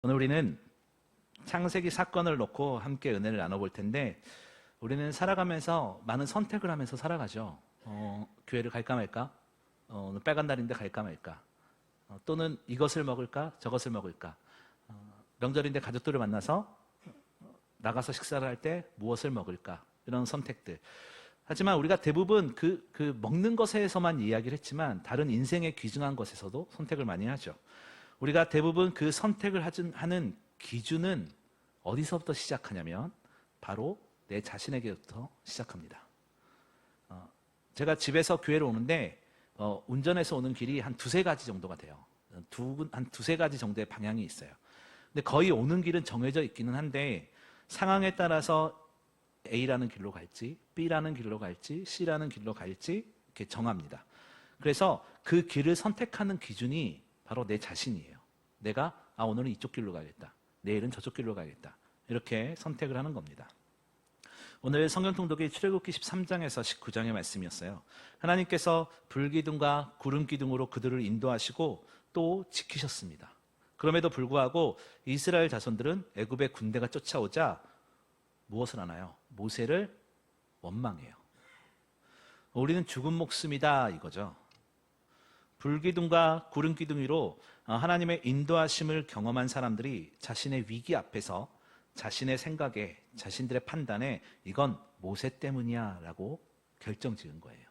오늘 우리는 창세기 사건을 놓고 함께 은혜를 나눠볼 텐데, 우리는 살아가면서 많은 선택을 하면서 살아가죠. 교회를 갈까 말까? 오늘 빨간 날인데 갈까 말까? 또는 이것을 먹을까? 저것을 먹을까? 명절인데 가족들을 만나서 나가서 식사를 할 때 무엇을 먹을까? 이런 선택들. 하지만 우리가 대부분 그 먹는 것에서만 이야기를 했지만 다른 인생의 귀중한 것에서도 선택을 많이 하죠. 우리가 대부분 그 선택을 하는 기준은 어디서부터 시작하냐면 바로 내 자신에게부터 시작합니다. 제가 집에서 교회를 오는데 운전해서 오는 길이 한 두세 가지 정도가 돼요. 한 두세 가지 정도의 방향이 있어요. 근데 거의 오는 길은 정해져 있기는 한데 상황에 따라서 A라는 길로 갈지 B라는 길로 갈지 C라는 길로 갈지 이렇게 정합니다. 그래서 그 길을 선택하는 기준이 바로 내 자신이에요. 내가 오늘은 이쪽 길로 가야겠다. 내일은 저쪽 길로 가야겠다. 이렇게 선택을 하는 겁니다. 오늘 성경 통독이 출애굽기 13장에서 19장의 말씀이었어요. 하나님께서 불기둥과 구름기둥으로 그들을 인도하시고 또 지키셨습니다. 그럼에도 불구하고 이스라엘 자손들은 애굽의 군대가 쫓아오자 무엇을 하나요? 모세를 원망해요. 우리는 죽은 목숨이다 이거죠. 불기둥과 구름기둥 위로 하나님의 인도하심을 경험한 사람들이 자신의 위기 앞에서 자신의 생각에, 자신들의 판단에 이건 모세 때문이야 라고 결정지은 거예요.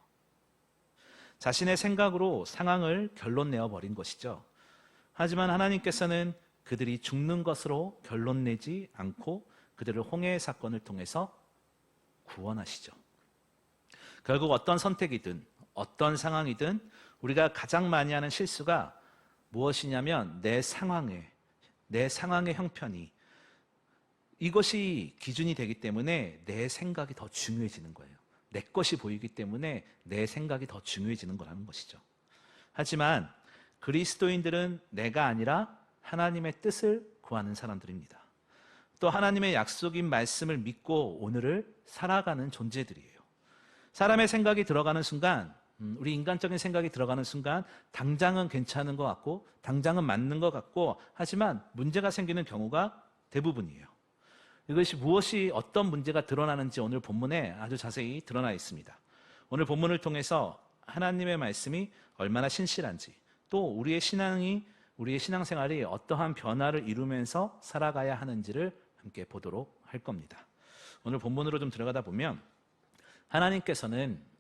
자신의 생각으로 상황을 결론 내어버린 것이죠. 하지만 하나님께서는 그들이 죽는 것으로 결론 내지 않고 그들을 홍해의 사건을 통해서 구원하시죠. 결국 어떤 선택이든 어떤 상황이든 우리가 가장 많이 하는 실수가 무엇이냐면 내 상황의 형편이 이것이 기준이 되기 때문에 내 생각이 더 중요해지는 거예요. 내 것이 보이기 때문에 내 생각이 더 중요해지는 거라는 것이죠. 하지만 그리스도인들은 내가 아니라 하나님의 뜻을 구하는 사람들입니다. 또 하나님의 약속인 말씀을 믿고 오늘을 살아가는 존재들이에요. 사람의 생각이 들어가는 순간, 우리 인간적인 생각이 들어가는 순간 당장은 괜찮은 것 같고 당장은 맞는 것 같고 하지만 문제가 생기는 경우가 대부분이에요. 이것이 무엇이 어떤 문제가 드러나는지 오늘 본문에 아주 자세히 드러나 있습니다. 오늘 본문을 통해서 하나님의 말씀이 얼마나 신실한지 또 우리의 신앙생활이 어떠한 변화를 이루면서 살아가야 하는지를 함께 보도록 할 겁니다. 오늘 본문으로 좀 들어가다 보면 하나님께서는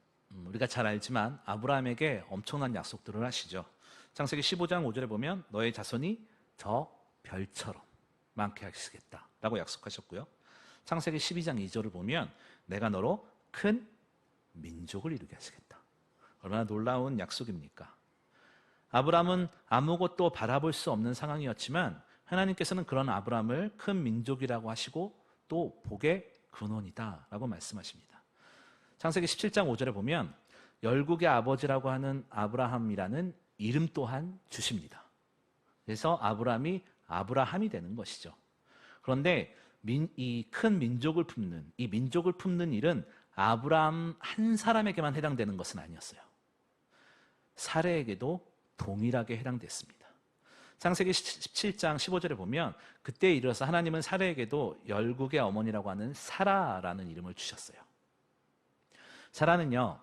우리가 잘 알지만 아브라함에게 엄청난 약속들을 하시죠. 창세기 15장 5절에 보면 너의 자손이 저 별처럼 많게 하시겠다 라고 약속하셨고요. 창세기 12장 2절을 보면 내가 너로 큰 민족을 이루게 하시겠다. 얼마나 놀라운 약속입니까? 아브라함은 아무것도 바라볼 수 없는 상황이었지만 하나님께서는 그런 아브라함을 큰 민족이라고 하시고 또 복의 근원이다 라고 말씀하십니다. 창세기 17장 5절에 보면 열국의 아버지라고 하는 아브라함이라는 이름 또한 주십니다. 그래서 아브라함이 아브라함이 되는 것이죠. 그런데 이 큰 민족을 품는 일은 아브라함 한 사람에게만 해당되는 것은 아니었어요. 사레에게도 동일하게 해당됐습니다. 창세기 17장 15절에 보면 그때 이르러서 하나님은 사레에게도 열국의 어머니라고 하는 사라라는 이름을 주셨어요. 사라는요,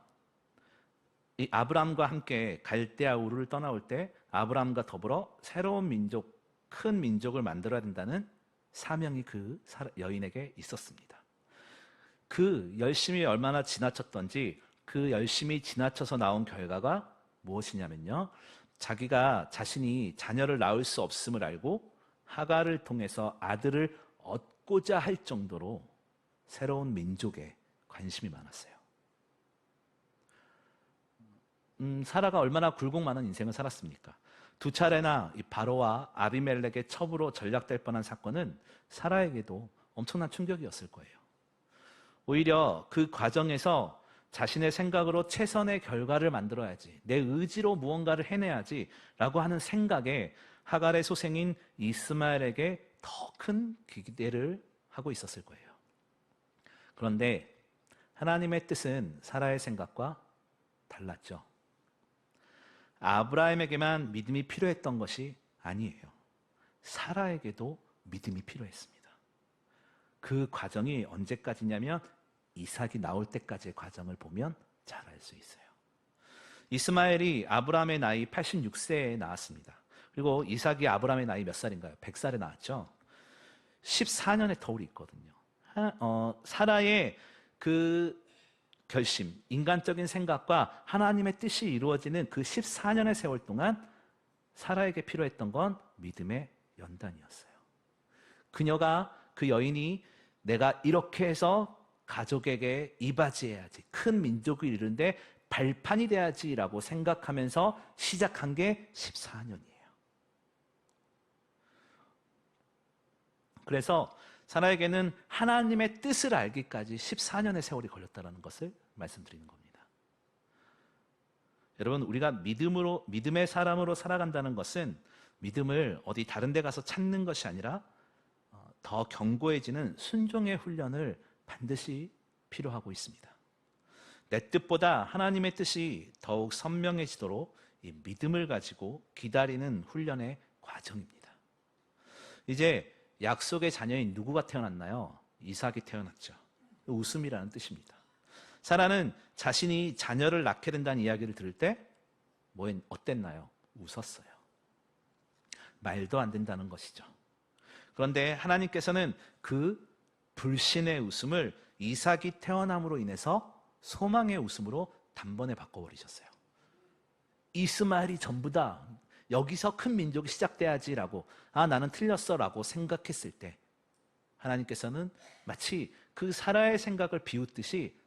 이 아브람과 함께 갈대아 우르를 떠나올 때 아브람과 더불어 새로운 민족, 큰 민족을 만들어야 된다는 사명이 그 여인에게 있었습니다. 그 열심히 얼마나 지나쳤던지 그 열심히 지나쳐서 나온 결과가 무엇이냐면요, 자신이 자녀를 낳을 수 없음을 알고 하갈을 통해서 아들을 얻고자 할 정도로 새로운 민족에 관심이 많았어요. 사라가 얼마나 굴곡 많은 인생을 살았습니까? 두 차례나 이 바로와 아비멜렉의 첩으로 전락될 뻔한 사건은 사라에게도 엄청난 충격이었을 거예요. 오히려 그 과정에서 자신의 생각으로 최선의 결과를 만들어야지, 내 의지로 무언가를 해내야지 라고 하는 생각에 하갈의 소생인 이스마엘에게 더 큰 기대를 하고 있었을 거예요. 그런데 하나님의 뜻은 사라의 생각과 달랐죠. 아브라함에게만 믿음이 필요했던 것이 아니에요. 사라에게도 믿음이 필요했습니다. 그 과정이 언제까지냐면 이삭이 나올 때까지의 과정을 보면 잘 알 수 있어요. 이스마엘이 아브라함의 나이 86세에 낳았습니다. 그리고 이삭이 아브라함의 나이 몇 살인가요? 100살에 낳았죠. 14년의 터울이 있거든요. 사라의 그 결심, 인간적인 생각과 하나님의 뜻이 이루어지는 그 14년의 세월 동안 사라에게 필요했던 건 믿음의 연단이었어요. 그녀가, 그 여인이 내가 이렇게 해서 가족에게 이바지해야지, 큰 민족을 이루는데 발판이 돼야지라고 생각하면서 시작한 게 14년이에요. 그래서 사라에게는 하나님의 뜻을 알기까지 14년의 세월이 걸렸다는 것을 말씀드리는 겁니다. 여러분, 우리가 믿음의 사람으로 살아간다는 것은 믿음을 어디 다른 데 가서 찾는 것이 아니라 더 견고해지는 순종의 훈련을 반드시 필요하고 있습니다. 내 뜻보다 하나님의 뜻이 더욱 선명해지도록 이 믿음을 가지고 기다리는 훈련의 과정입니다. 이제 약속의 자녀인 누구가 태어났나요? 이삭이 태어났죠. 웃음이라는 뜻입니다. 사라는 자신이 자녀를 낳게 된다는 이야기를 들을 때 어땠나요? 웃었어요. 말도 안 된다는 것이죠. 그런데 하나님께서는 그 불신의 웃음을 이삭이 태어남으로 인해서 소망의 웃음으로 단번에 바꿔버리셨어요. 이스마엘이 전부다. 여기서 큰 민족이 시작돼야지라고, 나는 틀렸어라고 생각했을 때 하나님께서는 마치 그 사라의 생각을 비웃듯이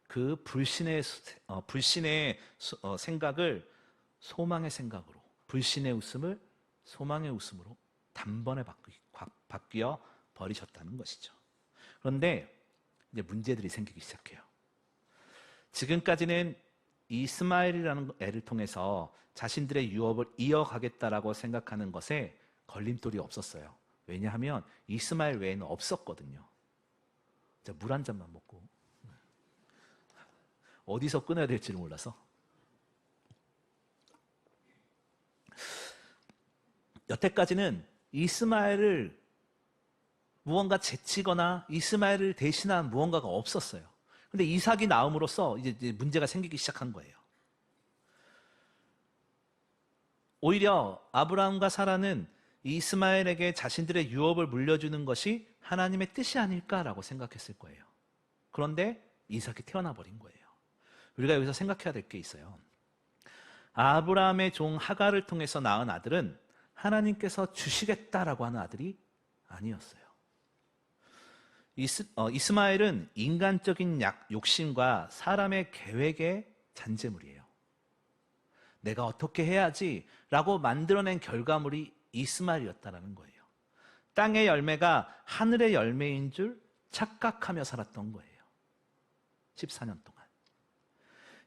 그 불신의 생각을 소망의 생각으로, 불신의 웃음을 소망의 웃음으로 단번에 바뀌어 버리셨다는 것이죠. 그런데 이제 문제들이 생기기 시작해요. 지금까지는 이스마엘이라는 애를 통해서 자신들의 유업을 이어가겠다라고 생각하는 것에 걸림돌이 없었어요. 왜냐하면 이스마엘 외에는 없었거든요. 물 한 잔만 먹고 어디서 끊어야 될지를 몰라서. 여태까지는 이스마엘을 무언가 제치거나 이스마엘을 대신한 무언가가 없었어요. 근데 이삭이 나옴으로써 이제 문제가 생기기 시작한 거예요. 오히려 아브라함과 사라는 이스마엘에게 자신들의 유업을 물려주는 것이 하나님의 뜻이 아닐까라고 생각했을 거예요. 그런데 이삭이 태어나 버린 거예요. 우리가 여기서 생각해야 될 게 있어요. 아브라함의 종 하갈을 통해서 낳은 아들은 하나님께서 주시겠다라고 하는 아들이 아니었어요. 이스마엘은 인간적인 욕심과 사람의 계획의 잔재물이에요. 내가 어떻게 해야지 라고 만들어낸 결과물이 이스마엘이었다는 거예요. 땅의 열매가 하늘의 열매인 줄 착각하며 살았던 거예요. 14년 동안.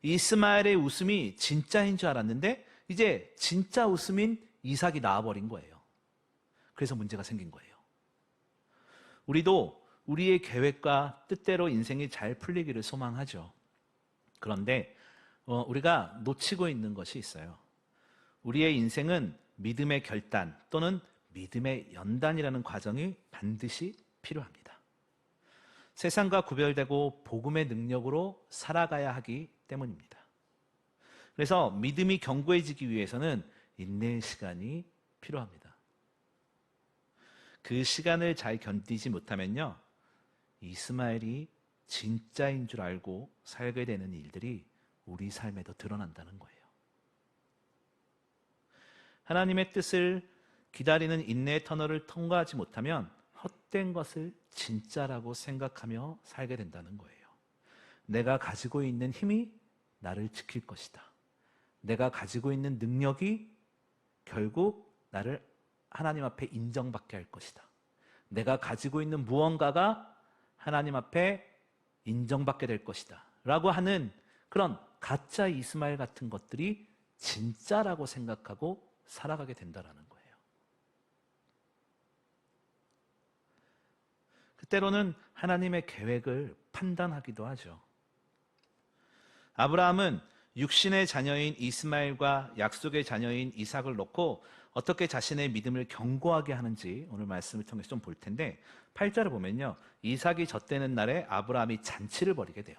이스마엘의 웃음이 진짜인 줄 알았는데 이제 진짜 웃음인 이삭이 나와버린 거예요. 그래서 문제가 생긴 거예요. 우리도 우리의 계획과 뜻대로 인생이 잘 풀리기를 소망하죠. 그런데 우리가 놓치고 있는 것이 있어요. 우리의 인생은 믿음의 결단 또는 믿음의 연단이라는 과정이 반드시 필요합니다. 세상과 구별되고 복음의 능력으로 살아가야 하기 때문입니다. 그래서 믿음이 견고해지기 위해서는 인내의 시간이 필요합니다. 그 시간을 잘 견디지 못하면요, 이스마엘이 진짜인 줄 알고 살게 되는 일들이 우리 삶에도 드러난다는 거예요. 하나님의 뜻을 기다리는 인내의 터널을 통과하지 못하면 헛된 것을 진짜라고 생각하며 살게 된다는 거예요. 내가 가지고 있는 힘이 나를 지킬 것이다. 내가 가지고 있는 능력이 결국 나를 하나님 앞에 인정받게 할 것이다. 내가 가지고 있는 무언가가 하나님 앞에 인정받게 될 것이다 라고 하는 그런 가짜 이스마엘 같은 것들이 진짜라고 생각하고 살아가게 된다는 거예요. 때로는 하나님의 계획을 판단하기도 하죠. 아브라함은 육신의 자녀인 이스마엘과 약속의 자녀인 이삭을 놓고 어떻게 자신의 믿음을 견고하게 하는지 오늘 말씀을 통해서 좀 볼 텐데 8절을 보면요. 이삭이 젖되는 날에 아브라함이 잔치를 벌이게 돼요.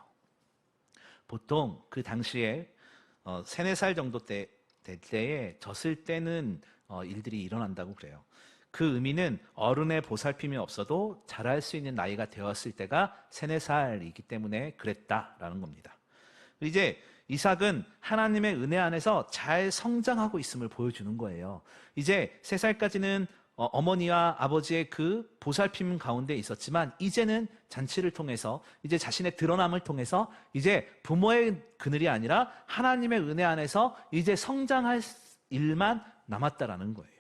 보통 그 당시에 3, 4살 정도 될 때에 젖을 때는 일들이 일어난다고 그래요. 그 의미는 어른의 보살핌이 없어도 자랄 수 있는 나이가 되었을 때가 3, 4살이기 때문에 그랬다라는 겁니다. 이제 이삭은 하나님의 은혜 안에서 잘 성장하고 있음을 보여주는 거예요. 이제 3살까지는 어머니와 아버지의 그 보살핌 가운데 있었지만 이제는 잔치를 통해서 이제 자신의 드러남을 통해서 이제 부모의 그늘이 아니라 하나님의 은혜 안에서 이제 성장할 일만 남았다라는 거예요.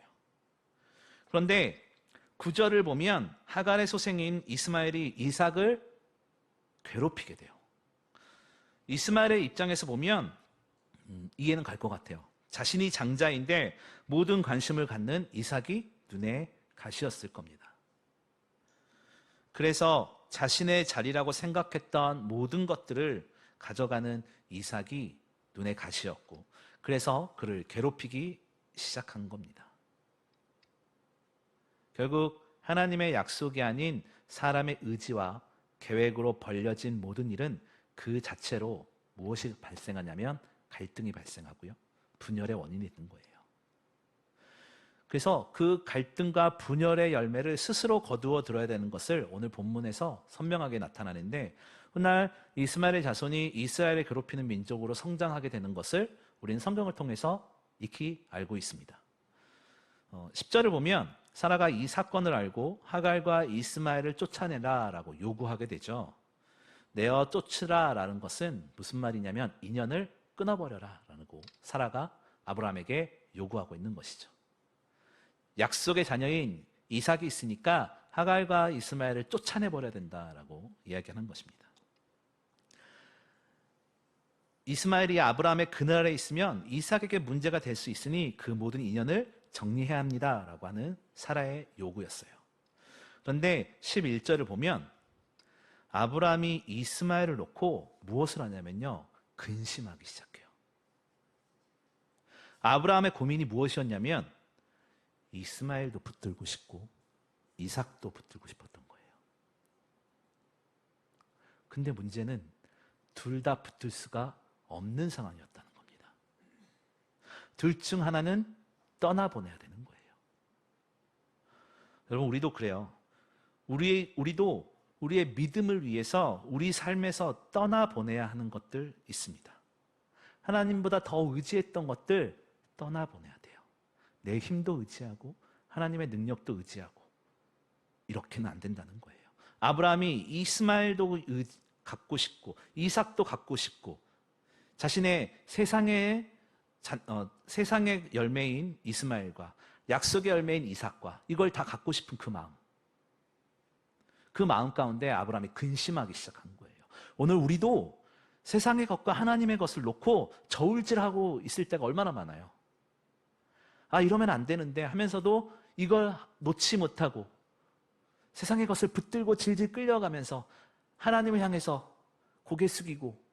그런데 9절을 보면 하갈의 소생인 이스마엘이 이삭을 괴롭히게 돼요. 이스마엘의 입장에서 보면 이해는 갈 것 같아요. 자신이 장자인데 모든 관심을 갖는 이삭이 눈에 가시였을 겁니다. 그래서 자신의 자리라고 생각했던 모든 것들을 가져가는 이삭이 눈에 가시였고 그래서 그를 괴롭히기 시작한 겁니다. 결국 하나님의 약속이 아닌 사람의 의지와 계획으로 벌려진 모든 일은 그 자체로 무엇이 발생하냐면 갈등이 발생하고요. 분열의 원인이 되는 거예요. 그래서 그 갈등과 분열의 열매를 스스로 거두어 들어야 되는 것을 오늘 본문에서 선명하게 나타나는데 훗날 이스마엘의 자손이 이스라엘을 괴롭히는 민족으로 성장하게 되는 것을 우리는 성경을 통해서 익히 알고 있습니다. 10절을 보면 사라가 이 사건을 알고 하갈과 이스마엘을 쫓아내라 라고 요구하게 되죠. 내어 쫓으라 라는 것은 무슨 말이냐면 인연을 끊어버려라 라고 사라가 아브라함에게 요구하고 있는 것이죠. 약속의 자녀인 이삭이 있으니까 하갈과 이스마엘을 쫓아내버려야 된다라고 이야기하는 것입니다. 이스마엘이 아브라함의 그늘 아래 있으면 이삭에게 문제가 될 수 있으니 그 모든 인연을 정리해야 합니다라고 하는 사라의 요구였어요. 그런데 11절을 보면 아브라함이 이스마엘을 놓고 무엇을 하냐면요. 근심하기 시작해요. 아브라함의 고민이 무엇이었냐면 이스마엘도 붙들고 싶고 이삭도 붙들고 싶었던 거예요. 근데 문제는 둘 다 붙들 수가 없는 상황이었다는 겁니다. 둘 중 하나는 떠나보내야 되는 거예요. 여러분 우리도 그래요. 우리도 우리의 믿음을 위해서 우리 삶에서 떠나보내야 하는 것들 있습니다. 하나님보다 더 의지했던 것들 떠나보내야 돼요. 내 힘도 의지하고 하나님의 능력도 의지하고 이렇게는 안 된다는 거예요. 아브라함이 이스마엘도 갖고 싶고 이삭도 갖고 싶고 자신의 세상의 열매인 이스마엘과 약속의 열매인 이삭과 이걸 다 갖고 싶은 그 마음 가운데 아브라함이 근심하기 시작한 거예요. 오늘 우리도 세상의 것과 하나님의 것을 놓고 저울질하고 있을 때가 얼마나 많아요. 이러면 안 되는데 하면서도 이걸 놓지 못하고 세상의 것을 붙들고 질질 끌려가면서 하나님을 향해서 고개 숙이고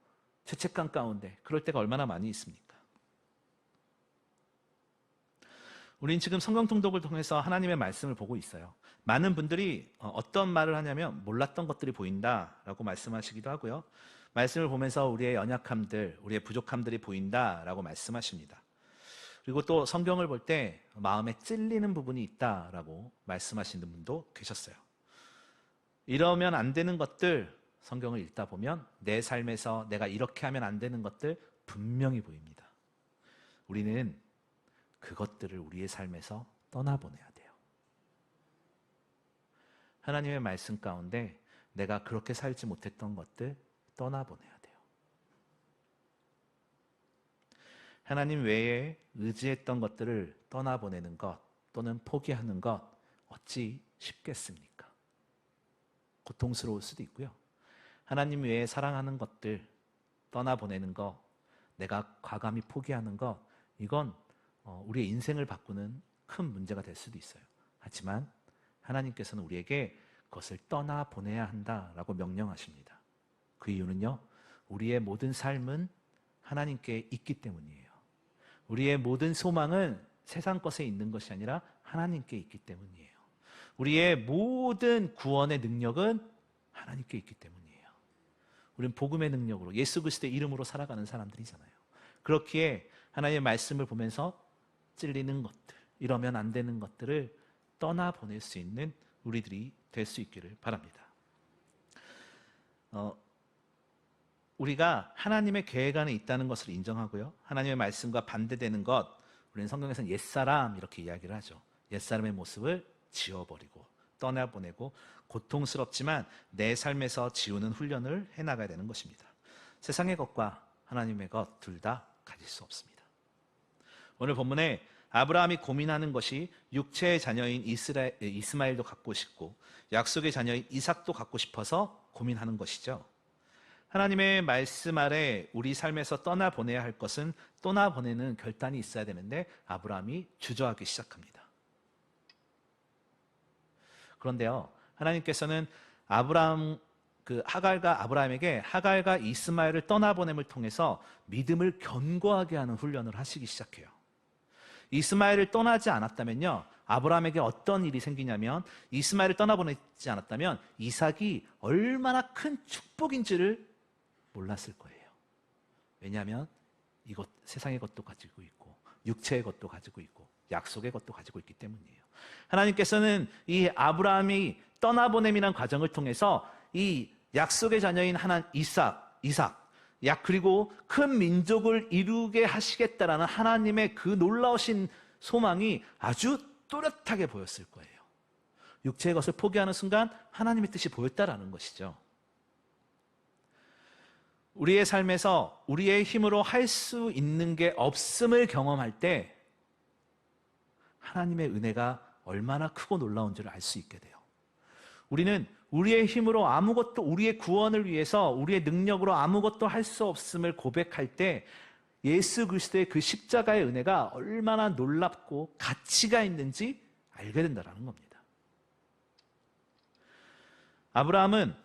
죄책감 가운데 그럴 때가 얼마나 많이 있습니까? 우린 지금 성경 통독을 통해서 하나님의 말씀을 보고 있어요. 많은 분들이 어떤 말을 하냐면 몰랐던 것들이 보인다라고 말씀하시기도 하고요. 말씀을 보면서 우리의 연약함들, 우리의 부족함들이 보인다라고 말씀하십니다. 그리고 또 성경을 볼 때 마음에 찔리는 부분이 있다라고 말씀하시는 분도 계셨어요. 이러면 안 되는 것들 성경을 읽다 보면 내 삶에서 내가 이렇게 하면 안 되는 것들 분명히 보입니다. 우리는 그것들을 우리의 삶에서 떠나보내야 돼요. 하나님의 말씀 가운데 내가 그렇게 살지 못했던 것들 떠나보내야 돼요. 하나님 외에 의지했던 것들을 떠나보내는 것 또는 포기하는 것 어찌 쉽겠습니까? 고통스러울 수도 있고요. 하나님 외에 사랑하는 것들 떠나보내는 것, 내가 과감히 포기하는 것, 이건 우리의 인생을 바꾸는 큰 문제가 될 수도 있어요. 하지만 하나님께서는 우리에게 그것을 떠나보내야 한다라고 명령하십니다. 그 이유는요, 우리의 모든 삶은 하나님께 있기 때문이에요. 우리의 모든 소망은 세상 것에 있는 것이 아니라 하나님께 있기 때문이에요. 우리의 모든 구원의 능력은 하나님께 있기 때문이에요. 우리는 복음의 능력으로 예수 그리스도의 이름으로 살아가는 사람들이잖아요. 그렇기에 하나님의 말씀을 보면서 찔리는 것들, 이러면 안 되는 것들을 떠나보낼 수 있는 우리들이 될 수 있기를 바랍니다. 우리가 하나님의 계획 안에 있다는 것을 인정하고요. 하나님의 말씀과 반대되는 것, 우리는 성경에서는 옛사람 이렇게 이야기를 하죠. 옛사람의 모습을 지워버리고 떠나보내고 고통스럽지만 내 삶에서 지우는 훈련을 해나가야 되는 것입니다. 세상의 것과 하나님의 것 둘 다 가질 수 없습니다. 오늘 본문에 아브라함이 고민하는 것이 육체의 자녀인 이스마엘도 갖고 싶고 약속의 자녀인 이삭도 갖고 싶어서 고민하는 것이죠. 하나님의 말씀 아래 우리 삶에서 떠나보내야 할 것은 떠나보내는 결단이 있어야 되는데 아브라함이 주저하기 시작합니다. 그런데요, 하나님께서는 하갈과 아브라함에게 하갈과 이스마엘을 떠나보냄을 통해서 믿음을 견고하게 하는 훈련을 하시기 시작해요. 이스마엘을 떠나지 않았다면요, 아브라함에게 어떤 일이 생기냐면 이스마엘을 떠나보내지 않았다면 이삭이 얼마나 큰 축복인지를 몰랐을 거예요. 왜냐하면 이것 세상의 것도 가지고 있고 육체의 것도 가지고 있고 약속의 것도 가지고 있기 때문이에요. 하나님께서는 이 아브라함이 떠나보냄이라는 과정을 통해서 이 약속의 자녀인 이삭, 그리고 큰 민족을 이루게 하시겠다라는 하나님의 그 놀라우신 소망이 아주 또렷하게 보였을 거예요. 육체의 것을 포기하는 순간 하나님의 뜻이 보였다라는 것이죠. 우리의 삶에서 우리의 힘으로 할 수 있는 게 없음을 경험할 때 하나님의 은혜가 얼마나 크고 놀라운지를 알 수 있게 돼요. 우리는 우리의 힘으로 아무것도, 우리의 구원을 위해서 우리의 능력으로 아무것도 할 수 없음을 고백할 때 예수 그리스도의 그 십자가의 은혜가 얼마나 놀랍고 가치가 있는지 알게 된다는 겁니다. 아브라함은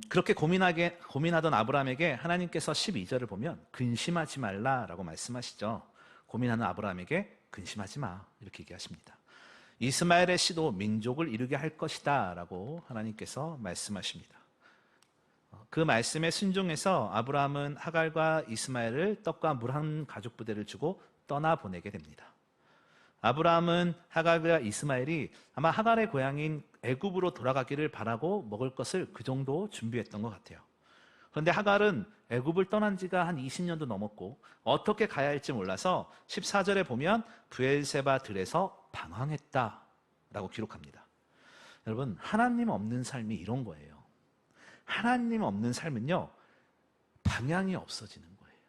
그렇게 고민하던 아브라함에게 하나님께서 12절을 보면 근심하지 말라라고 말씀하시죠. 고민하는 아브라함에게 근심하지 마 이렇게 얘기하십니다. 이스마엘의 씨도 민족을 이루게 할 것이다 라고 하나님께서 말씀하십니다. 그 말씀에 순종해서 아브라함은 하갈과 이스마엘을 떡과 물 한 가죽 부대를 주고 떠나보내게 됩니다. 아브라함은 하갈과 이스마엘이 아마 하갈의 고향인 애굽으로 돌아가기를 바라고 먹을 것을 그 정도 준비했던 것 같아요. 그런데 하갈은 애굽을 떠난 지가 한 20년도 넘었고 어떻게 가야 할지 몰라서 14절에 보면 브엘세바 들에서 방황했다라고 기록합니다. 여러분, 하나님 없는 삶이 이런 거예요. 하나님 없는 삶은요, 방향이 없어지는 거예요.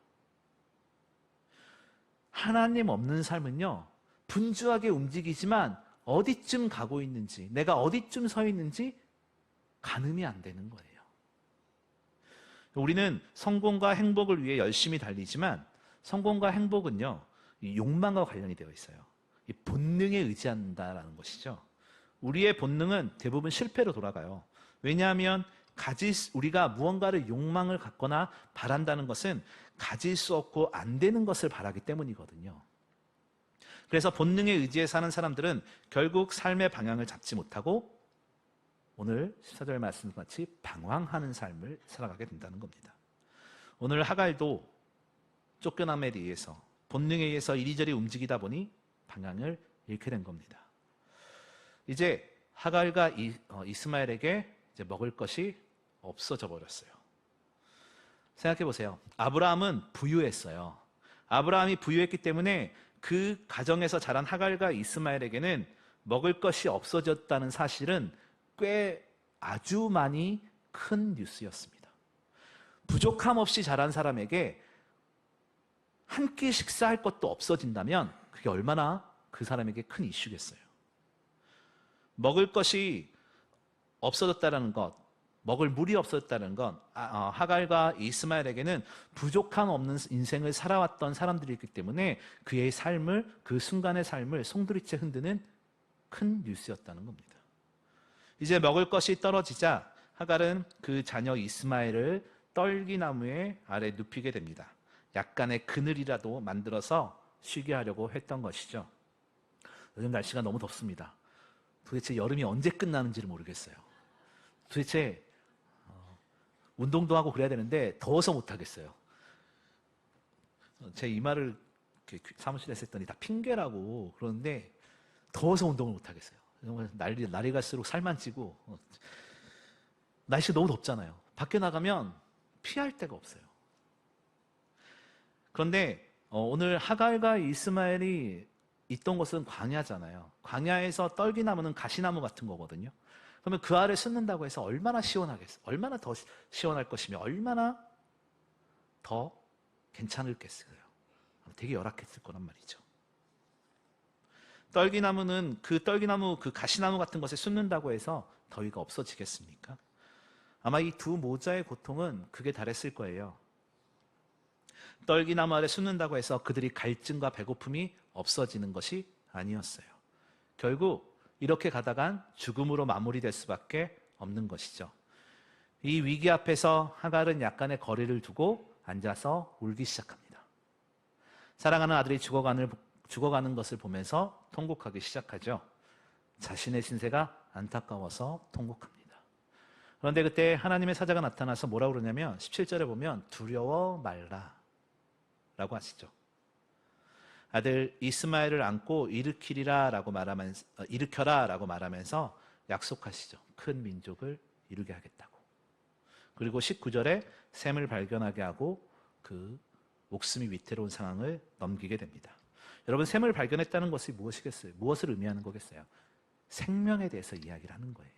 하나님 없는 삶은요, 분주하게 움직이지만 어디쯤 가고 있는지, 내가 어디쯤 서 있는지 가늠이 안 되는 거예요. 우리는 성공과 행복을 위해 열심히 달리지만 성공과 행복은요, 이 욕망과 관련이 되어 있어요. 이 본능에 의지한다라는 것이죠. 우리의 본능은 대부분 실패로 돌아가요. 왜냐하면 우리가 무언가를 욕망을 갖거나 바란다는 것은 가질 수 없고 안 되는 것을 바라기 때문이거든요. 그래서 본능에 의지해 사는 사람들은 결국 삶의 방향을 잡지 못하고 오늘 14절 말씀같이 방황하는 삶을 살아가게 된다는 겁니다. 오늘 하갈도 쫓겨남에 의해서 본능에 의해서 이리저리 움직이다 보니 방향을 잃게 된 겁니다. 이제 하갈과 이스마엘에게 이제 먹을 것이 없어져 버렸어요. 생각해 보세요. 아브라함은 부유했어요. 아브라함이 부유했기 때문에 그 가정에서 자란 하갈과 이스마엘에게는 먹을 것이 없어졌다는 사실은 꽤 아주 많이 큰 뉴스였습니다. 부족함 없이 자란 사람에게 한 끼 식사할 것도 없어진다면 그게 얼마나 그 사람에게 큰 이슈겠어요. 먹을 것이 없어졌다는 것, 먹을 물이 없어졌다는 건 하갈과 이스마엘에게는 부족함 없는 인생을 살아왔던 사람들이기 때문에 그의 삶을, 그 순간의 삶을 송두리째 흔드는 큰 뉴스였다는 겁니다. 이제 먹을 것이 떨어지자 하갈은 그 자녀 이스마엘을 떨기나무의 아래 눕히게 됩니다. 약간의 그늘이라도 만들어서 쉬게 하려고 했던 것이죠. 요즘 날씨가 너무 덥습니다. 도대체 여름이 언제 끝나는지를 모르겠어요. 도대체 운동도 하고 그래야 되는데 더워서 못하겠어요. 제 이 말을 사무실에서 했더니 다 핑계라고 그러는데 더워서 운동을 못하겠어요. 정말 날이 갈수록 살만 찌고 날씨가 너무 덥잖아요. 밖에 나가면 피할 데가 없어요. 그런데 오늘 하갈과 이스마엘이 있던 곳은 광야잖아요. 광야에서 떨기나무는 가시나무 같은 거거든요. 그러면 그 아래 숨는다고 해서 얼마나 시원하겠어요? 얼마나 더 시원할 것이며 얼마나 더 괜찮을겠어요? 되게 열악했을 거란 말이죠. 떨기나무는 그 가시나무 같은 것에 숨는다고 해서 더위가 없어지겠습니까? 아마 이 두 모자의 고통은 극에 달했을 거예요. 떨기나무 아래 숨는다고 해서 그들이 갈증과 배고픔이 없어지는 것이 아니었어요. 결국 이렇게 가다간 죽음으로 마무리될 수밖에 없는 것이죠. 이 위기 앞에서 하갈은 약간의 거리를 두고 앉아서 울기 시작합니다. 사랑하는 아들이 죽어가는 것을 보면서 통곡하기 시작하죠. 자신의 신세가 안타까워서 통곡합니다. 그런데 그때 하나님의 사자가 나타나서 뭐라고 그러냐면 17절에 보면 두려워 말라 라고 하시죠. 아들 이스마엘을 안고 일으켜라 라고 말하면서 약속하시죠. 큰 민족을 이루게 하겠다고. 그리고 19절에 샘을 발견하게 하고 그 목숨이 위태로운 상황을 넘기게 됩니다. 여러분, 샘을 발견했다는 것이 무엇이겠어요? 무엇을 의미하는 거겠어요? 생명에 대해서 이야기를 하는 거예요.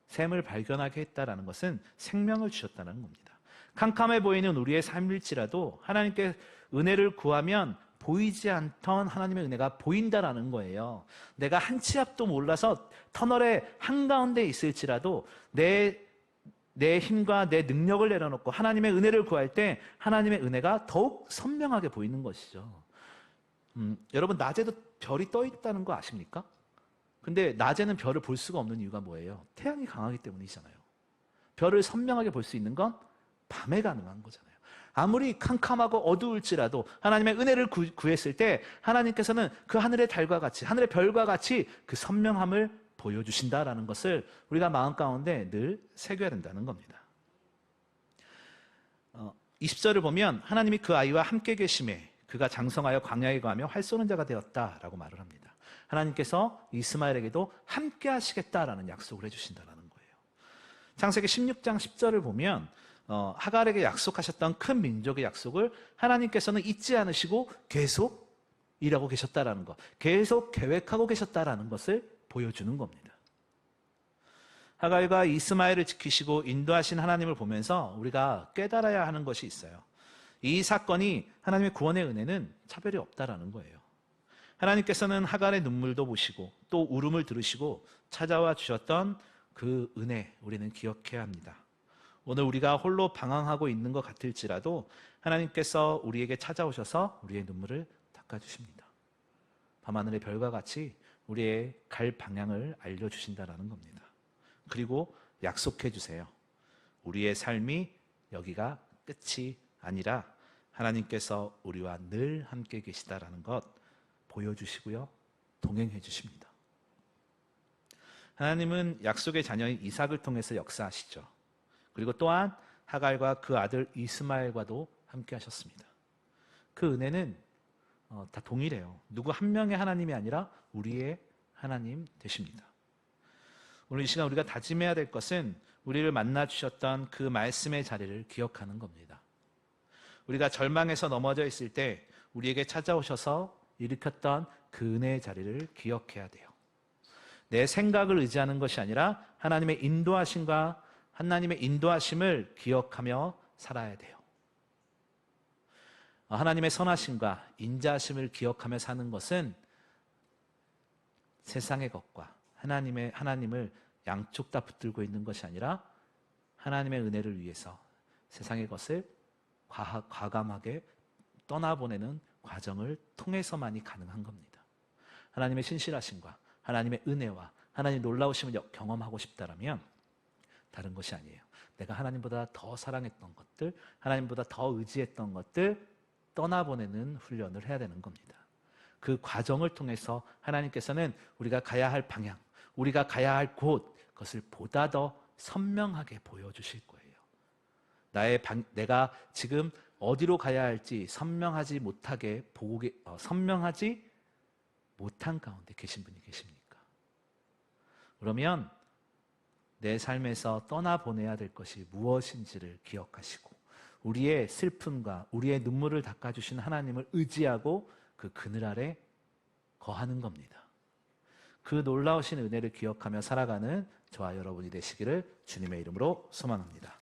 샘을 발견하게 했다는 것은 생명을 주셨다는 겁니다. 캄캄해 보이는 우리의 삶일지라도 하나님께 은혜를 구하면 보이지 않던 하나님의 은혜가 보인다라는 거예요. 내가 한 치 앞도 몰라서 터널의 한가운데 있을지라도 내 힘과 내 능력을 내려놓고 하나님의 은혜를 구할 때 하나님의 은혜가 더욱 선명하게 보이는 것이죠. 여러분, 낮에도 별이 떠 있다는 거 아십니까? 근데 낮에는 별을 볼 수가 없는 이유가 뭐예요? 태양이 강하기 때문이잖아요. 별을 선명하게 볼 수 있는 건 밤에 가능한 거잖아요. 아무리 캄캄하고 어두울지라도 하나님의 은혜를 구했을 때 하나님께서는 그 하늘의 달과 같이, 하늘의 별과 같이 그 선명함을 보여주신다라는 것을 우리가 마음 가운데 늘 새겨야 된다는 겁니다. 20절을 보면 하나님이 그 아이와 함께 계심에 그가 장성하여 광야에 거하며 활 쏘는 자가 되었다라고 말을 합니다. 하나님께서 이스마엘에게도 함께 하시겠다라는 약속을 해주신다는 거예요. 창세기 16장 10절을 보면 하갈에게 약속하셨던 큰 민족의 약속을 하나님께서는 잊지 않으시고 계속 일하고 계셨다라는 것, 계속 계획하고 계셨다라는 것을 보여주는 겁니다. 하갈과 이스마엘을 지키시고 인도하신 하나님을 보면서 우리가 깨달아야 하는 것이 있어요. 이 사건이 하나님의 구원의 은혜는 차별이 없다라는 거예요. 하나님께서는 하갈의 눈물도 보시고 또 울음을 들으시고 찾아와 주셨던 그 은혜, 우리는 기억해야 합니다. 오늘 우리가 홀로 방황하고 있는 것 같을지라도 하나님께서 우리에게 찾아오셔서 우리의 눈물을 닦아주십니다. 밤하늘의 별과 같이 우리의 갈 방향을 알려주신다는 겁니다. 그리고 약속해 주세요. 우리의 삶이 여기가 끝이 아니라 하나님께서 우리와 늘 함께 계시다라는 것 보여주시고요. 동행해 주십니다. 하나님은 약속의 자녀인 이삭을 통해서 역사하시죠. 그리고 또한 하갈과 그 아들 이스마엘과도 함께 하셨습니다. 그 은혜는 다 동일해요. 누구 한 명의 하나님이 아니라 우리의 하나님 되십니다. 오늘 이 시간 우리가 다짐해야 될 것은 우리를 만나 주셨던 그 말씀의 자리를 기억하는 겁니다. 우리가 절망에서 넘어져 있을 때 우리에게 찾아오셔서 일으켰던 그 은혜의 자리를 기억해야 돼요. 내 생각을 의지하는 것이 아니라 하나님의 인도하심을 기억하며 살아야 돼요. 하나님의 선하심과 인자하심을 기억하며 사는 것은 세상의 것과 하나님을 양쪽 다 붙들고 있는 것이 아니라 하나님의 은혜를 위해서 세상의 것을 과감하게 떠나보내는 과정을 통해서만이 가능한 겁니다. 하나님의 신실하심과 하나님의 은혜와 하나님의 놀라우심을 경험하고 싶다라면 다른 것이 아니에요. 내가 하나님보다 더 사랑했던 것들, 하나님보다 더 의지했던 것들 떠나보내는 훈련을 해야 되는 겁니다. 그 과정을 통해서 하나님께서는 우리가 가야 할 방향, 우리가 가야 할 곳, 그것을 보다 더 선명하게 보여주실 거예요. 내가 지금 어디로 가야 할지 선명하지 못한 가운데 계신 분이 계십니까? 그러면 내 삶에서 떠나보내야 될 것이 무엇인지를 기억하시고 우리의 슬픔과 우리의 눈물을 닦아주신 하나님을 의지하고 그 그늘 아래 거하는 겁니다. 그 놀라우신 은혜를 기억하며 살아가는 저와 여러분이 되시기를 주님의 이름으로 소망합니다.